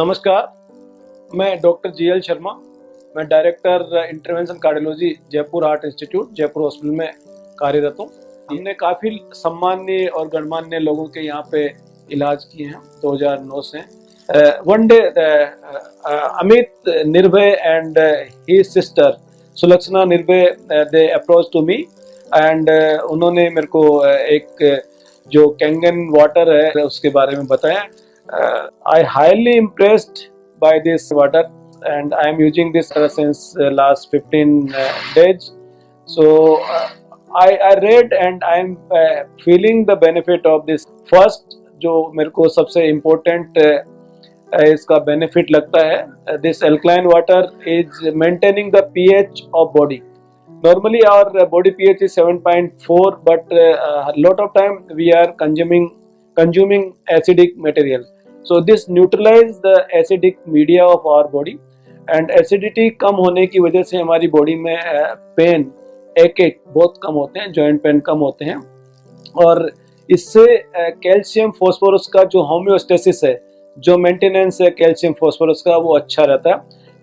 नमस्कार, मैं doctor GL Sharma. मैं director intervention cardiology Jaipur heart institute Jaipur hospital में कार्यरत हूँ। हमने काफ़ी सम्मान्य और गणमान्य लोगों के यहाँ पे इलाज किए हैं 2009 से। वन डे अमित निर्भय and he sister Sulakshana Nirbhay they approach to me and उन्होंने मेरे को एक जो कैंगन वाटर है उसके बारे में बताया। I highly impressed by this water and I am using this since last 15 days. So I read and I am feeling the benefit of this. First जो मेरे को सबसे important इसका benefit लगता है, this alkaline water is maintaining the pH of body. Normally our body pH is 7.4, but a lot of time we are consuming acidic material. So this neutralize the acidic media of our body and acidity कम होने की वजह से हमारी body में pen एक बहुत कम होते हैं, जॉइंट पेन कम होते हैं और इससे कैल्शियम फॉस्फोरस का जो होम्योस्टेसिस है, जो मेंटेनेंस है कैल्शियम फॉस्फोरस का, वो अच्छा रहता है।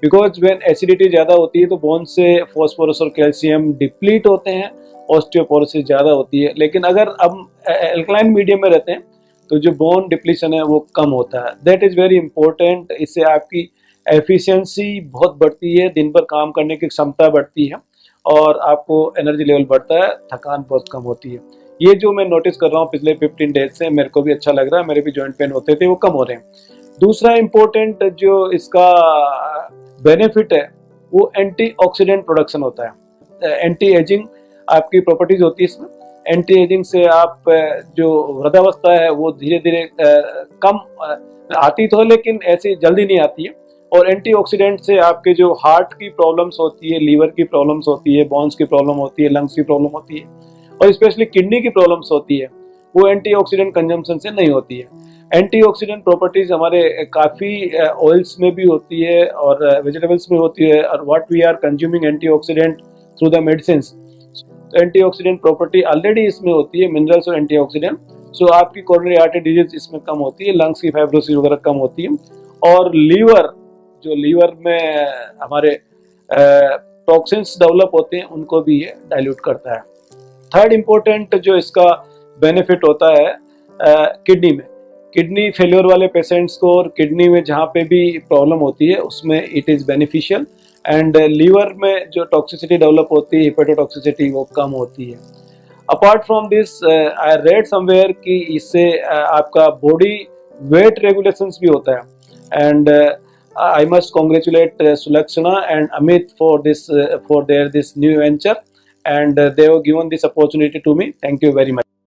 बिकॉज व्हेन एसिडिटी ज़्यादा होती है तो बोन से फॉस्फोरस और कैल्शियम डिप्लीट होते हैं, ऑस्टियोपोरोसिस ज़्यादा होती है। लेकिन अगर हम एल्कलाइन मीडियम में रहते हैं तो जो बोन डिप्लीशन है वो कम होता है। That is very important. इससे आपकी एफिशिएंसी बहुत बढ़ती है, दिन भर काम करने की क्षमता बढ़ती है और आपको एनर्जी लेवल बढ़ता है, थकान बहुत कम होती है। ये जो मैं नोटिस कर रहा हूँ पिछले 15 डेज से, मेरे को भी अच्छा लग रहा है। मेरे भी जॉइंट पेन होते थे, वो कम हो रहे हैं। दूसरा इम्पोर्टेंट जो इसका बेनिफिट है वो एंटीऑक्सीडेंट प्रोडक्शन होता है। एंटी एजिंग आपकी प्रॉपर्टीज होती है इसमें। एंटी एजिंग से आप जो वृद्धावस्था है वो धीरे धीरे कम आती तो है, लेकिन ऐसी जल्दी नहीं आती है। और एंटीऑक्सीडेंट से आपके जो हार्ट की प्रॉब्लम्स होती है, लीवर की प्रॉब्लम्स होती है, बोन्स की प्रॉब्लम होती है, लंग्स की प्रॉब्लम होती है और स्पेशली किडनी की प्रॉब्लम्स होती है, वो एंटीऑक्सीडेंट कंजम्पशन से नहीं होती है। एंटीऑक्सीडेंट प्रॉपर्टीज हमारे काफ़ी ऑयल्स में भी होती है और वेजिटेबल्स में होती है। और what we are consuming antioxidant through the medicines, तो एंटीऑक्सीडेंट प्रॉपर्टी ऑलरेडी इसमें होती है, मिनरल्स और एंटीऑक्सीडेंट। सो आपकी कोरोनरी आर्टरी डिजीज इसमें कम होती है, लंग्स की फाइब्रोसिस वगैरह कम होती है। और लीवर, जो लीवर में हमारे टॉक्सिन्स डेवलप होते हैं उनको भी ये डाइल्यूट करता है। थर्ड इम्पोर्टेंट जो इसका बेनिफिट होता है किडनी में, किडनी फेलियर वाले पेशेंट्स को और किडनी में जहाँ पे भी प्रॉब्लम होती है उसमें it is beneficial. And liver में जो टॉक्सिसिटी डेवलप होती है, हिपेटोटॉक्सिसिटी, वो कम होती है। Apart from this I read somewhere कि इससे आपका बॉडी वेट रेगुलेशंस भी होता है। And I must congratulate Sulakshana and Amit for this new venture and they have given this opportunity to me. Thank you very much.